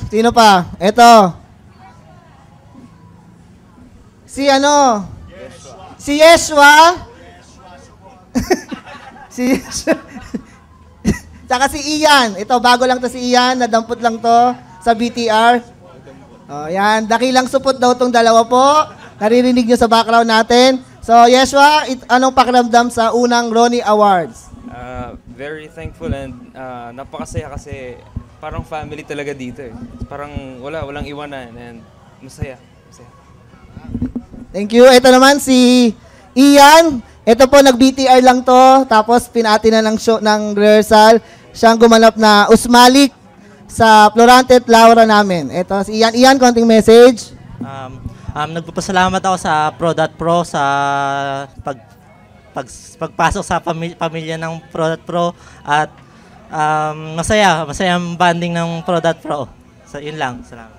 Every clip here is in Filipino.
Sino pa? Ito. Si ano? Si Yeshua. Si Yeshua. Tsaka si Ian. Ito, bago lang to si Ian. Nadampot lang to sa BTR. Oh, yan. Dakilang supot daw tong dalawa po. Naririnig nyo sa background natin. So, Yeshua, anong pakiramdam sa unang Ronnie Awards? Very thankful and napakasaya kasi parang family talaga dito eh. Parang walang iwanan and masaya. Thank you. Ito naman si Ian. Ito po, nag-BTR lang to. Tapos pinati na ng show ng rehearsal. Siyang gumanap na Usmalik sa Florante at Laura namin. Ito si Ian. Ian, konting message. Nagpapasalamat ako sa Pro.Pro sa pagpasok sa pamilya ng Pro.Pro at masayang banding ng Pro.Pro. So, yun lang. Salamat.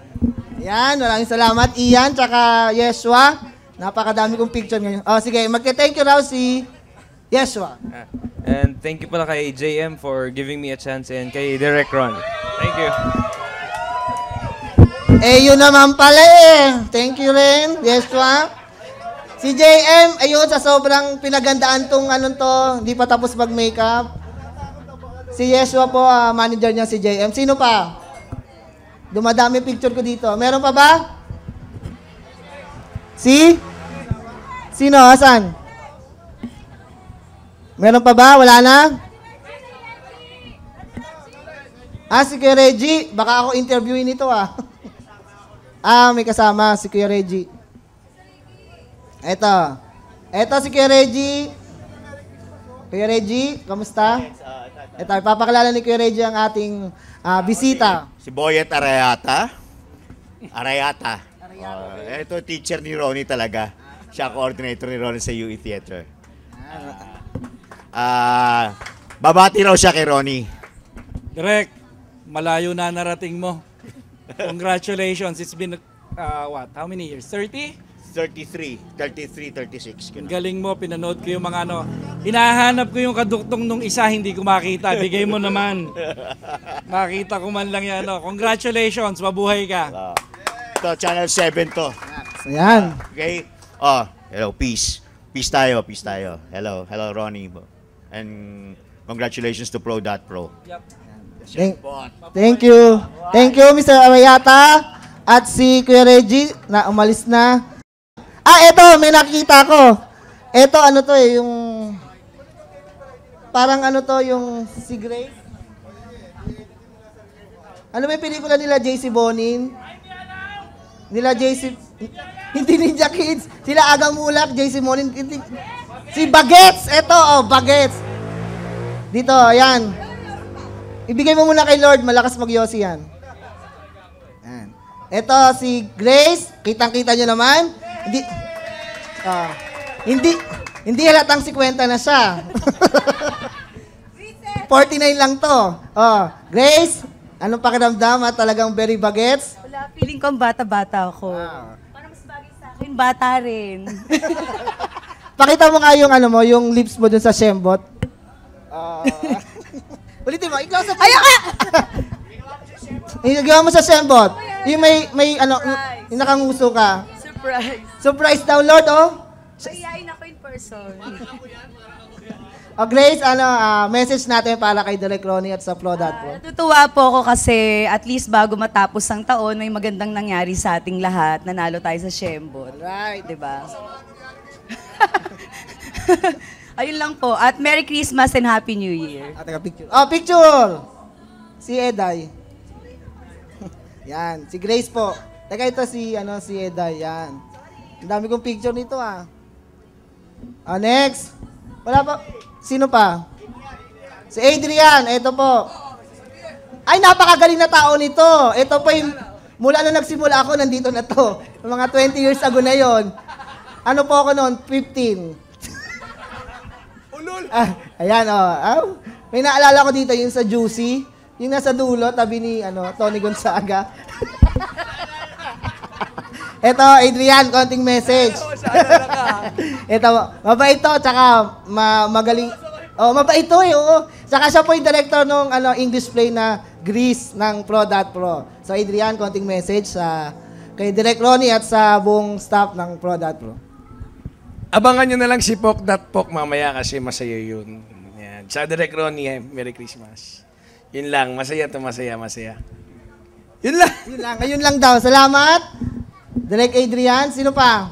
Yan, maraming salamat. Ian, tsaka Yeshua. Napakadami kong picture ngayon. Oh, sige, magte-thank you raw si Yeshua. And thank you pala kay JM for giving me a chance and kay Direct Ron. Thank you. Yun naman pala eh. Thank you rin, Yeshua. Si JM, ayun, sa sobrang pinagandaan tong hindi pa tapos mag-makeup. Si Yeshua po, manager niya si JM. Sino pa? Dumadami picture ko dito. Meron pa ba? Sino? Asan? Meron pa ba? Wala na? Si Kuya Reggie. Baka ako interviewin ito may kasama si Kuya Reggie. Ito si Kuya Reggie. Kuya Reggie, kamusta? Ito, ipapakilala ni Kuya Reggie ang ating bisita. Si Boyet Arayata. Ito teacher ni Ronnie talaga. Siya coordinator ni Ronnie sa UE Theater. Babati raw siya kay Ronnie. Direk, malayo na narating mo. Congratulations. It's been, how many years? 30? 33, 36. Galing mo, pinanood ko yung mga hinahanap ko yung kaduktong nung isa, hindi ko makita. Bigay mo naman. Makita ko man lang yan. Congratulations, mabuhay ka. Ito, Channel 7 to. Ayan. Okay? Hello, peace. Peace tayo. Hello, Ronnie. And congratulations to Pro.Pro. Yep. Thank you. Thank you, Mr. Arayata. At si Kuya Reggie, na umalis na. Ito, may nakikita ko. Ito, yung... Parang yung si Grace. Ano ba yung pelikula nila, JC Bonin? Nila JC... Hindi Ninja Kids. Sila Agang Mulak, JC Bonin. Si Bagets. Ito, Bagets. Dito, ayan. Ibigay mo muna kay Lord, malakas mag-yosi yan. Ayan. Ito, si Grace. Kitang-kita nyo naman. Hindi halatang 50 na siya. 49 lang to. Grace, anong pakiramdam? Talagang very bagets? Wala, feeling ko bata-bata ako. Parang mas bagay sa akin, bata rin. Pakita mo nga yung lips mo dun sa Shembot. Ulitin mo, i-close up. Ayoko! Igawa mo sa Shembot. Yung yung nakanguso ka. Surprise. Surprise daw, Lord, Mayayain ako in person. Grace, message natin para kay Direk Ronnie at sa Pro.Pro. Natutuwa po ako kasi at least bago matapos ang taon, may magandang nangyari sa ating lahat. Nanalo tayo sa Shembot. Right. Diba? Ayun lang po. At Merry Christmas and Happy New Year. Teka, picture. Picture! Si Eday. Yan. Si Grace po. Teka, ito si Eday. Yan. Ang dami kong picture nito, next. Wala pa. Sino pa? Si Adrian. Ito po. Ay, napakagaling na tao nito. Ito po yung, mula nung nagsimula ako, nandito na to. Mga 20 years ago na yon. Ano po ako noon? 15. Ayan, may naalala ko dito, yung sa Juicy. Yung nasa dulo, tabi ni Tony Gonzaga. Ito, Adrian, konting message. Ito, mabait to, tsaka magaling. Mabait to oo. Tsaka siya po yung director ng English play na grease ng Pro. So Adrian, konting message sa kay Direk Ronnie at sa buong staff ng Pro. Abangan nyo na lang si Pok mamaya kasi masaya yun. Yan. Sa Direk Ronnie, Merry Christmas. Yun lang, masaya. Yun lang. Ayun lang daw. Salamat. Direk Adrian, sino pa?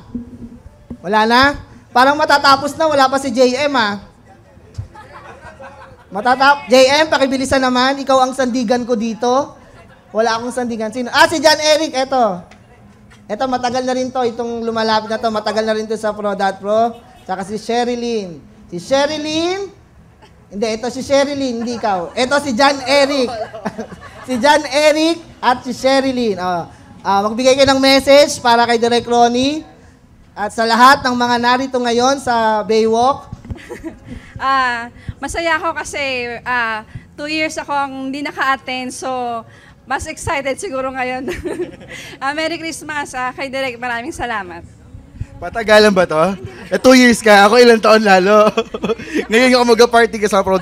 Wala na? Parang matatapos na, wala pa si JM JM, pakibilisan naman. Ikaw ang sandigan ko dito. Wala akong sandigan. Sino? Si John Eric, Eto, matagal na rin to. Itong lumalapit na to, matagal na rin to sa Pro. Tsaka si Sherilyn. Hindi, ito si Sherilyn, hindi ikaw. Ito si John Eric. Si John Eric at si Sherilyn. Magbigay kayo ng message para kay Direk Ronnie at sa lahat ng mga narito ngayon sa Baywalk. Masaya ako kasi 2 years akong hindi naka-attend, so mas excited siguro ngayon. Merry Christmas kay Direk, maraming salamat. Patagalan ba to? 2 years ka, ako ilang taon lalo. Ngayon yung mag-party ka sa Pro.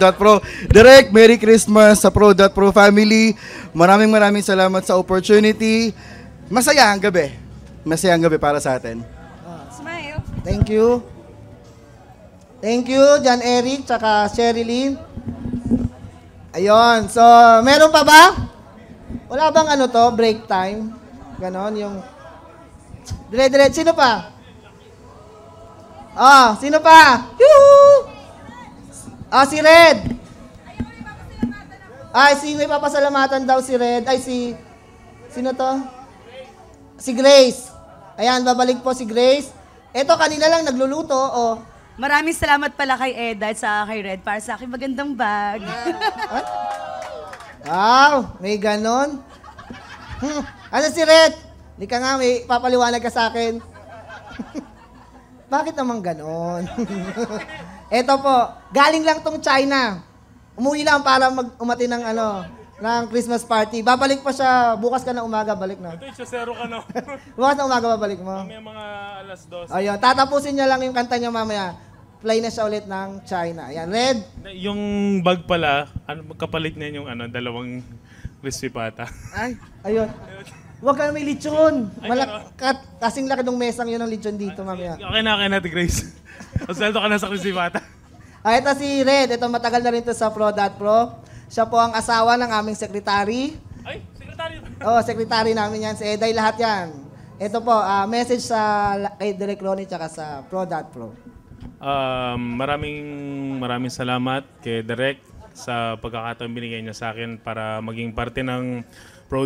Direk, Merry Christmas sa Pro family. Maraming salamat sa opportunity. Masaya ang gabi para sa atin. Smile. Thank you, John Eric, tsaka Sherilyn. Ayun, so meron pa ba? Wala bang break time? Ganon, yung... Dire, sino pa? Sino pa? Yoo! Si Red. Sino ipapasalamatan daw si Red? Sino to? Si Grace. Ayan, babalik po si Grace. Eto, kanina lang nagluluto, Maraming salamat pala kay Eda at sa kay Red para sa aking magandang bag. Wow, may ganon. Ano si Red? Hindi ka nga, may papaliwanag ka sa akin. Bakit naman ganon? Eto po, galing lang tong China. Umuwi lang para umati ng ng Christmas party. Babalik pa siya, bukas ka na umaga, balik na. Ito, isa-zero ka na. Bukas na umaga, babalik mo. May mga alas 12. Ayun, tatapusin niya lang yung kanta niya mamaya. Play na siya ulit ng China. Ayan, Red. Yung bag pala, kapalit niya yung dalawang crispy pata. Ayun. Huwag ka na may lechon. Kasing laki ng mesang yun ng lechon dito mamaya. Okay na, Grace. Asweldo ka na sa crispy pata. Ito si Red. Ito matagal na rin to sa Pro. Siya po ang asawa ng aming secretary. Ay, secretary ba? Secretary namin yan. Si Eday, lahat yan. Ito po, message sa kay Direk Ronnie tsaka sa Pro. Maraming salamat kay Direk sa pagkakataon binigay niya sa akin para maging parte ng Pro.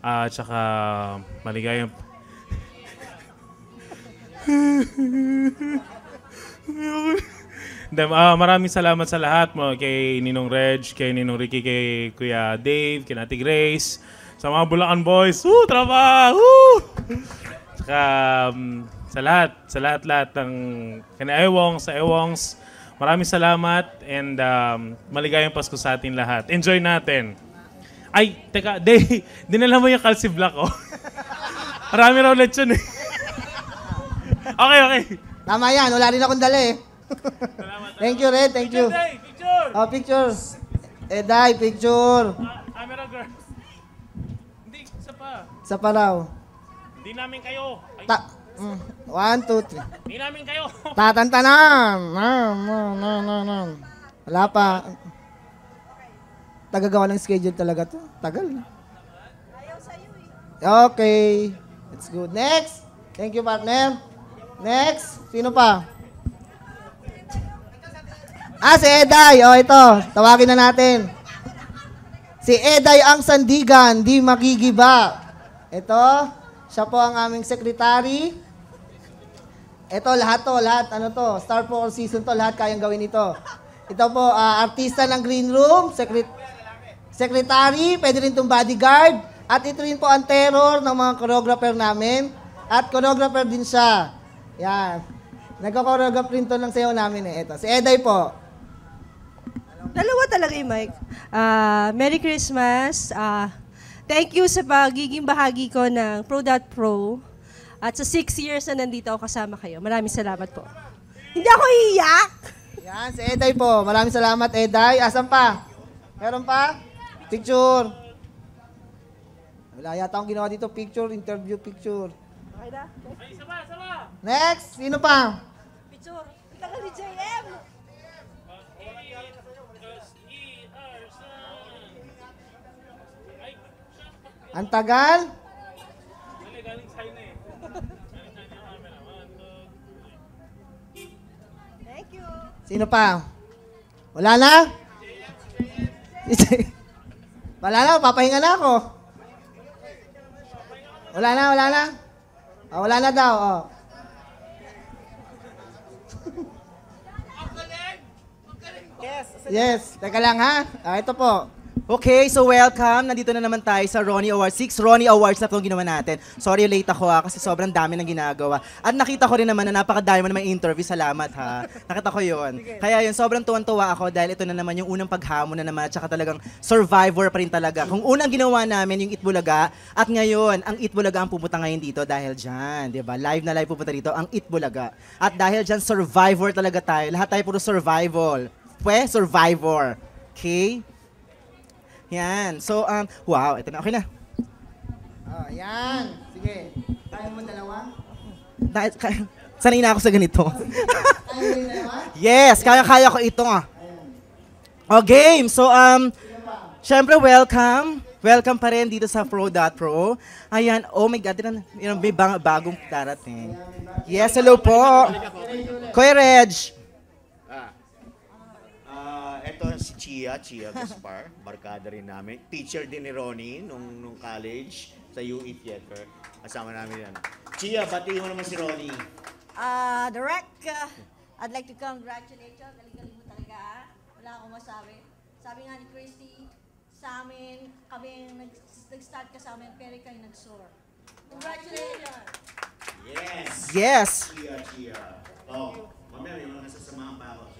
Tsaka maligayang... maraming salamat sa lahat mo, kay Ninong Reg, kay Ninong Ricky, kay Kuya Dave, kay Ate Grace, sa mga Bulacan Boys. Trabaho! Tsaka sa lahat ng kina Ewongs, sa Ewongs, maraming salamat and maligayang Pasko sa atin lahat. Enjoy natin. Ay, teka, dinala mo yung Calci Black, Marami raw lechon Okay. Tama yan, wala rin akong dala Thank you, Red. Thank you. Picture! Picture. Eday, picture. Camera girl. Hindi, isa pa raw. Hindi namin kayo. 1, 2, 3. Hindi namin kayo. Tatantanan. Wala pa. Tagagawa ng schedule talaga to. Tagal. Ayaw sa'yo Okay. That's good. Next. Thank you, partner. Next. Sino pa? Si Eday. Ito. Tawagin na natin. Si Eday ang sandigan, di magigiba. Ito. Siya po ang aming secretary. Ito, lahat. Star po all season to. Lahat kayang gawin ito. Ito po, artista ng Green Room. Secretary. Pwede rin itong bodyguard. At ito rin po ang terror ng mga choreographer namin. At choreographer din siya. Yan. Nagko-choreograph rin to ng sayaw namin Ito. Si Eday po. Dalawa talaga yung mic. Merry Christmas. Thank you sa pagiging bahagi ko ng Pro. At sa 6 years na nandito ako kasama kayo. Maraming salamat po. Hindi ako iiyak. Yan, si Eday po. Maraming salamat, Eday. Asan pa? Meron pa? Picture. Wala yata akong ginawa dito. Picture, interview, picture. Okay na? Next, sino pa? Picture. Ito ka ni JM. Ang tagal? Thank you. Sino pa? Wala na? Wala na, papahinga na ako. Wala na, wala na? Oh, wala na daw, oh. Yes, teka lang ha. Ito po. Okay, so welcome. Nandito na naman tayo sa Ronnie Awards. 6 Ronnie Awards na itong ginawa natin. Sorry late ako kasi sobrang dami ng ginagawa. At nakita ko rin naman na napakadami mo naman interview. Salamat ha. Nakita ko yun. Kaya yun, sobrang tuwan-tuwa ako dahil ito na naman yung unang paghamon na naman at saka talagang survivor pa rin talaga. Kung unang ginawa namin yung Itbulaga at ngayon, ang Itbulaga ang pupunta ngayon dito dahil dyan. Diba? Live na live pupunta dito ang Itbulaga. At dahil dyan, survivor talaga tayo. Lahat tayo puro survival. Survivor. Okay? Yan. So, wow, ito na. Okay na. Oh, yan. Sige. Kaya mo dalawa? Sanay na ako sa ganito. Kaya mo dalawa? Yes, kaya-kaya ko ito. Oh, game. So, syempre, welcome. Welcome pa rin dito sa Pro.Pro. Ayan. Oh my God. May bagong darating. Yes, hello po. Kuya Reg. Ito si Chia Gaspar, barkada rin namin. Teacher din ni Ronnie nung college sa UE Theater. Kasama namin yan. Chia, batiin mo naman si Ronnie. Direct, I'd like to congratulate you. Galing-galing mo talaga. Wala akong masabi. Sabi nga ni Christy, sa amin, kami nag-start ka sa amin, pero kayo nag-soar. Congratulations! Yes! Yes! Chia. Oh, mamaya may mga nasasamahan pa ako.